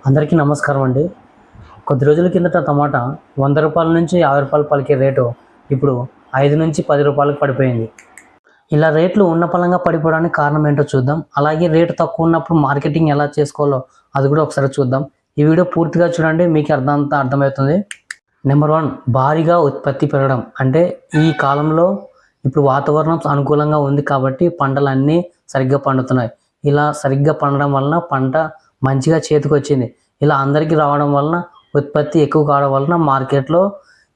అందరికీ నమస్కారం అండి. కొద్ది రోజుల కిందట టమాటా రూ. 100 నుంచి రూ. 50 పలికే రేటు ఇప్పుడు 5 నుంచి రూ. 10 పడిపోయింది. ఇలా రేట్లు ఉన్న పళంగా పడిపోవడానికి కారణం ఏంటో చూద్దాం. అలాగే రేటు తక్కువ ఉన్నప్పుడు మార్కెటింగ్ ఎలా చేసుకోవాలో అది కూడా ఒకసారి చూద్దాం. ఈ వీడియో పూర్తిగా చూడండి, మీకు అర్థమవుతుంది. నెంబర్ 1, భారీగా ఉత్పత్తి పెరగడం. అంటే ఈ కాలంలో ఇప్పుడు వాతావరణం అనుకూలంగా ఉంది కాబట్టి పంటలన్నీ సరిగ్గా పండుతున్నాయి. ఇలా సరిగ్గా పండడం వలన పంట మంచిగా చేతికి వచ్చింది. ఇలా అందరికీ రావడం వలన ఉత్పత్తి ఎక్కువ కావడం వలన మార్కెట్లో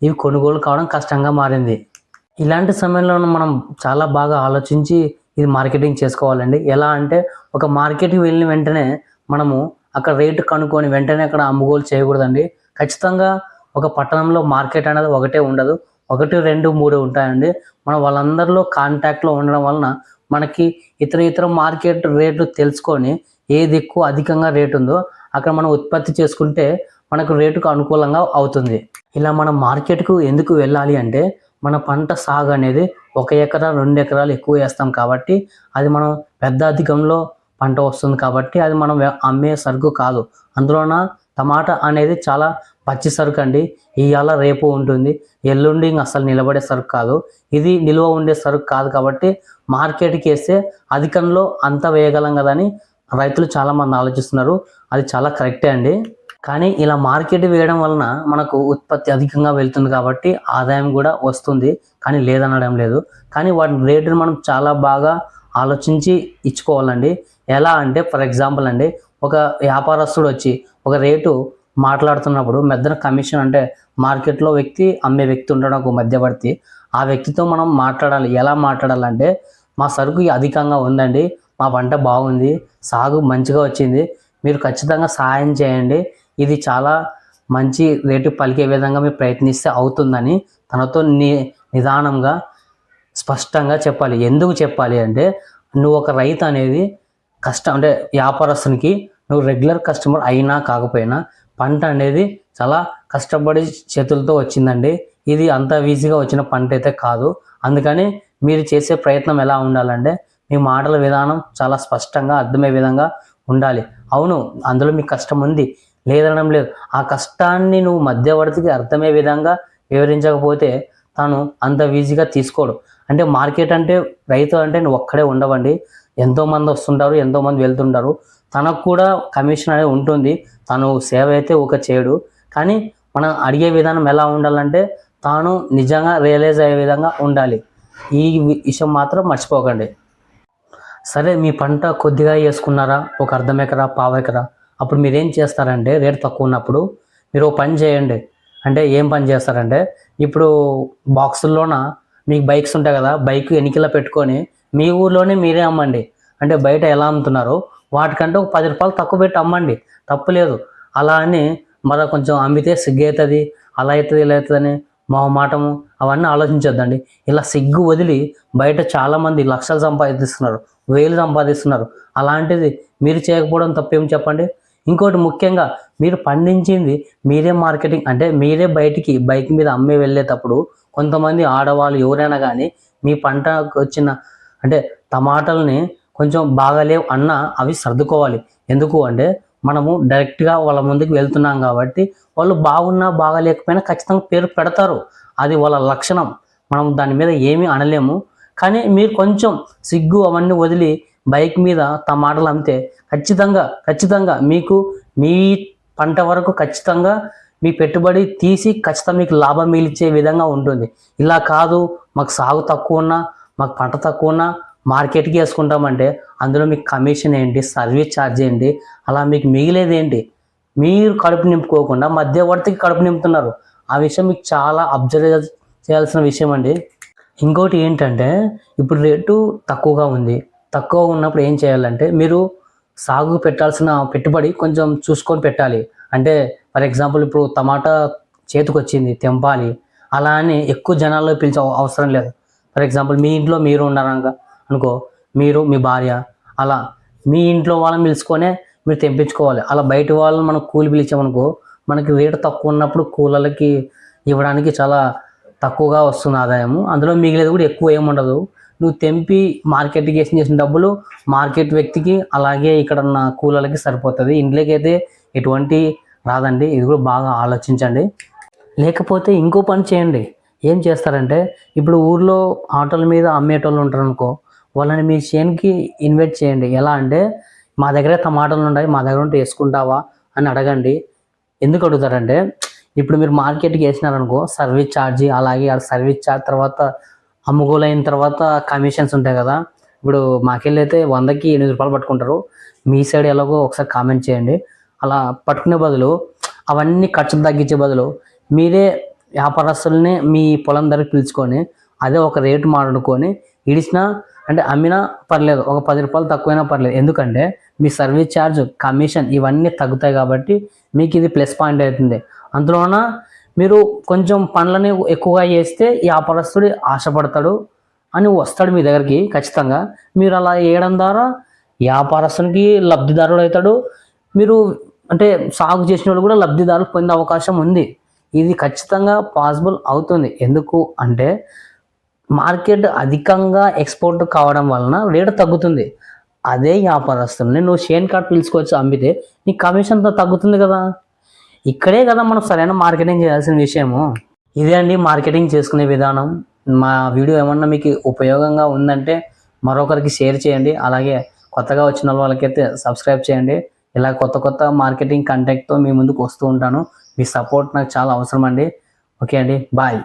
ఇవి కొనుగోలు కావడం కష్టంగా మారింది. ఇలాంటి సమయంలో మనం చాలా బాగా ఆలోచించి ఇది మార్కెటింగ్ చేసుకోవాలండి. ఎలా అంటే ఒక మార్కెట్కి వెళ్ళిన వెంటనే మనము అక్కడ రేటు కనుక్కొని వెంటనే అక్కడ అమ్ముకోలు చేయకూడదండి. ఖచ్చితంగా ఒక పట్టణంలో మార్కెట్ అనేది ఒకటే ఉండదు, 1, 2, 3 ఉంటాయండి. మనం వాళ్ళందరిలో కాంటాక్ట్లో ఉండడం వలన మనకి ఇతర మార్కెట్ రేట్లు తెలుసుకొని ఏది ఎక్కువ అధికంగా రేటు ఉందో అక్కడ మనం ఉత్పత్తి చేసుకుంటే మనకు రేటుకు అనుకూలంగా అవుతుంది. ఇలా మనం మార్కెట్కు ఎందుకు వెళ్ళాలి అంటే మన పంట సాగు అనేది 1 ఎకరా 2 ఎకరాలు ఎక్కువ వేస్తాం కాబట్టి అది మనం పెద్ద అధికంలో పంట వస్తుంది కాబట్టి అది మనం అమ్మే సరుకు కాదు. అందులోన టమాటా అనేది చాలా పచ్చి సరుకు అండి. ఇవాళ రేపు ఉంటుంది, ఎల్లుండి అసలు నిలబడే సరుకు కాదు. ఇది నిల్వ ఉండే సరుకు కాదు కాబట్టి మార్కెట్కి వేస్తే అధికంలో అంత వేయగలం కదని రైతులు చాలామంది ఆలోచిస్తున్నారు. అది చాలా కరెక్టే అండి. కానీ ఇలా మార్కెట్ వేయడం వలన మనకు ఉత్పత్తి అధికంగా వెళ్తుంది కాబట్టి ఆదాయం కూడా వస్తుంది, కానీ లేదనడం లేదు. కానీ వాటి రేటును మనం చాలా బాగా ఆలోచించి ఇచ్చుకోవాలండి. ఎలా అంటే ఫర్ ఎగ్జాంపుల్ అండి, ఒక వ్యాపారస్తుడు వచ్చి ఒక రేటు మాట్లాడుతున్నప్పుడు మధ్యన కమిషన్ అంటే మార్కెట్లో అమ్మే వ్యక్తి ఉంటాడు, ఒక మధ్యవర్తి. ఆ వ్యక్తితో మనం మాట్లాడాలి. ఎలా మాట్లాడాలంటే, మా సరుకు అధికంగా ఉందండి, మా పంట బాగుంది, సాగు మంచిగా వచ్చింది, మీరు ఖచ్చితంగా సహాయం చేయండి, ఇది చాలా మంచి రేటు పలికే విధంగా మీరు ప్రయత్నిస్తే అవుతుందని తనతో నిదానంగా స్పష్టంగా చెప్పాలి. ఎందుకు చెప్పాలి అంటే, నువ్వు ఒక రైతు అనేది అంటే వ్యాపారస్తునికి నువ్వు రెగ్యులర్ కస్టమర్ అయినా కాకపోయినా పంట అనేది చాలా కష్టపడి చేతులతో వచ్చిందండి. ఇది అంత ఈజీగా వచ్చిన పంట అయితే కాదు. అందుకని మీరు చేసే ప్రయత్నం ఎలా ఉండాలంటే మీ మాటల విధానం చాలా స్పష్టంగా అర్థమయ్యే విధంగా ఉండాలి. అవును, అందులో మీకు కష్టం ఉంది, లేదనడం లేదు. ఆ కష్టాన్ని నువ్వు మధ్యవర్తికి అర్థమయ్యే విధంగా వివరించకపోతే తాను అంత ఈజీగా తీసుకోడు. అంటే మార్కెట్ అంటే రైతు అంటే నువ్వు ఒక్కడే ఉండవండి, ఎంతోమంది వస్తుంటారు, ఎంతోమంది వెళ్తుంటారు. తనకు కూడా కమిషన్ అనేది ఉంటుంది. తను సేవ అయితే చేయడు. కానీ మనం అడిగే విధానం ఎలా ఉండాలంటే తాను నిజంగా రియలైజ్ అయ్యే విధంగా ఉండాలి. ఈ విషయం మాత్రం మర్చిపోకండి. సరే, మీ పంట కొద్దిగా వేసుకున్నారా, ఒక అర్ధం ఎకరా, పావు ఎకరా, అప్పుడు మీరేం చేస్తారంటే రేటు తక్కువ ఉన్నప్పుడు మీరు ఒక పని చేయండి. అంటే ఏం పని చేస్తారంటే, ఇప్పుడు బాక్సుల్లోన మీకు బైక్స్ ఉంటాయి కదా, బైక్ ఎన్నికలా పెట్టుకొని మీ ఊర్లోనే మీరే అమ్మండి. అంటే బయట ఎలా అమ్ముతున్నారో వాటికంటే ఒక రూ. 10 తక్కువ పెట్టి అమ్మండి, తప్పులేదు. అలా అని మళ్ళీ కొంచెం అమ్మితే సిగ్గు అవుతుంది, అలా అవుతుంది, ఇలా అవుతుందని మొహమాటము అవన్నీ ఆలోచించొద్దండి. ఇలా సిగ్గు వదిలి బయట చాలామంది లక్షలు సంపాదిస్తున్నారు, 1000 సంపాదిస్తున్నారు. అలాంటిది మీరు చేయకపోవడం తప్పేం చెప్పండి. ఇంకోటి ముఖ్యంగా, మీరు పండించింది మీరే మార్కెటింగ్ అంటే మీరే బైక్ మీద అమ్మే వెళ్ళేటప్పుడు కొంతమంది ఆడవాళ్ళు ఎవరైనా కానీ మీ పంటకు వచ్చిన అంటే టమాటాలని కొంచెం బాగాలేవు అన్న అవి సర్దుకోవాలి. ఎందుకు అంటే మనము డైరెక్ట్గా వాళ్ళ ముందుకు వెళ్తున్నాం కాబట్టి వాళ్ళు బాగున్నా బాగాలేకపోయినా ఖచ్చితంగా పేరు పెడతారు, అది వాళ్ళ లక్షణం. మనం దాని మీద ఏమీ అనలేము. కానీ మీరు కొంచెం సిగ్గు అవన్నీ వదిలి బైక్ మీద టమాటాలు అమ్మితే ఖచ్చితంగా మీకు మీ పంట వరకు ఖచ్చితంగా మీ పెట్టుబడి తీసి ఖచ్చితంగా మీకు లాభం మిగిల్చే విధంగా ఉంటుంది. ఇలా కాదు, మాకు సాగు తక్కువ ఉన్నా, మాకు పంట తక్కువ ఉన్నా మార్కెట్కి వేసుకుంటామంటే అందులో మీకు కమిషన్ ఏంటి, సర్వీస్ ఛార్జ్ ఏంటి, అలా మీకు మిగిలేది ఏంటి? మీరు కడుపు నింపుకోకుండా మధ్యవర్తికి కడుపు నింపుతున్నారు. ఆ విషయం మీకు చాలా అబ్జర్వ్ చేయాల్సిన విషయం అండి. ఇంకోటి ఏంటంటే, ఇప్పుడు రేటు తక్కువగా ఉంది, తక్కువ ఉన్నప్పుడు ఏం చేయాలంటే మీరు సాగు పెట్టాల్సిన పెట్టుబడి కొంచెం చూసుకొని పెట్టాలి. అంటే ఫర్ ఎగ్జాంపుల్, ఇప్పుడు టమాటా చేతికి వచ్చింది, తెంపాలి, అలా అని ఎక్కువ జనాల్లో పిలిచే అవసరం లేదు. ఫర్ ఎగ్జాంపుల్, మీ ఇంట్లో మీరు ఉన్నారనగా అనుకో, మీరు మీ భార్య అలా మీ ఇంట్లో వాళ్ళని పిలుచుకొనే మీరు తెంపించుకోవాలి. అలా బయట వాళ్ళని మనం కూలి పిలిచామనుకో, మనకి రేటు తక్కువ ఉన్నప్పుడు కూలలకి ఇవ్వడానికి చాలా తక్కువగా వస్తుంది ఆదాయము. అందులో మిగిలేదు కూడా ఎక్కువ ఏముండదు. నువ్వు తెంపి మార్కెట్కి చేసిన డబ్బులు మార్కెట్ వ్యక్తికి అలాగే ఇక్కడ ఉన్న కూలలకి సరిపోతుంది. ఇంట్లోకి అయితే ఎటువంటి రాదండి. ఇది కూడా బాగా ఆలోచించండి. లేకపోతే ఇంకో పని చేయండి. ఏం చేస్తారంటే ఇప్పుడు ఊర్లో ఆటోల మీద అమ్మేటోళ్ళు ఉంటారు అనుకో, వాళ్ళని మీ చేనుకి ఇన్వైట్ చేయండి. ఎలా అంటే మా దగ్గర టమాటాలు ఉన్నాయి, మా దగ్గర ఉంటే వేసుకుంటావా అని అడగండి. ఎందుకు అడుగుతారంటే ఇప్పుడు మీరు మార్కెట్కి వేసినారనుకో సర్వీస్ ఛార్జీ, అలాగే ఆ సర్వీస్ ఛార్జ్ తర్వాత అమ్ముకోలు అయిన తర్వాత కమిషన్స్ ఉంటాయి కదా. ఇప్పుడు మాకెళ్ళి అయితే 100కి 8 రూపాయలు పట్టుకుంటారు. మీ సైడ్ ఎలాగో ఒకసారి కామెంట్ చేయండి. అలా పట్టుకునే బదులు అవన్నీ ఖర్చులు తగ్గించే బదులు మీరే వ్యాపారస్తుల్ని మీ పొలం ధరకు పిలుచుకొని అదే ఒక రేటు మాట్లాడుకొని ఇడిచినా అంటే అమ్మినా పర్లేదు, ఒక 10 రూపాయలు తక్కువైనా పర్లేదు. ఎందుకంటే మీ సర్వీస్ ఛార్జ్, కమిషన్ ఇవన్నీ తగ్గుతాయి కాబట్టి మీకు ఇది ప్లస్ పాయింట్ అవుతుంది. అందులోన మీరు కొంచెం పనులని ఎక్కువగా చేస్తే వ్యాపారస్తుడు ఆశపడతాడు అని వస్తాడు మీ దగ్గరికి ఖచ్చితంగా. మీరు అలా వేయడం ద్వారా వ్యాపారస్తునికి లబ్ధిదారుడు అవుతాడు. మీరు అంటే సాగు చేసిన వాళ్ళు కూడా లబ్ధిదారులు పొందే అవకాశం ఉంది. ఇది ఖచ్చితంగా పాసిబుల్ అవుతుంది. ఎందుకు అంటే మార్కెట్ అధికంగా ఎక్స్పోర్ట్ కావడం వలన రేటు తగ్గుతుంది. అదే వ్యాపారస్తుల్ని నువ్వు షేన్ కార్డ్ పిలుచుకొచ్చి అమ్మితే నీ కమిషన్తో తగ్గుతుంది కదా. ఇక్కడే కదా మనం సరైన మార్కెటింగ్ చేయాల్సిన విషయము. ఇదే అండి మార్కెటింగ్ చేసుకునే విధానం. మా వీడియో ఏమన్నా మీకు ఉపయోగంగా ఉందంటే మరొకరికి షేర్ చేయండి. అలాగే కొత్తగా వచ్చిన వాళ్ళకైతే సబ్స్క్రైబ్ చేయండి. ఇలా కొత్త కొత్త మార్కెటింగ్ కంటెంట్తో మీ ముందుకు వస్తూ ఉంటాను. మీ సపోర్ట్ నాకు చాలా అవసరం అండి. ఓకే అండి, బాయ్.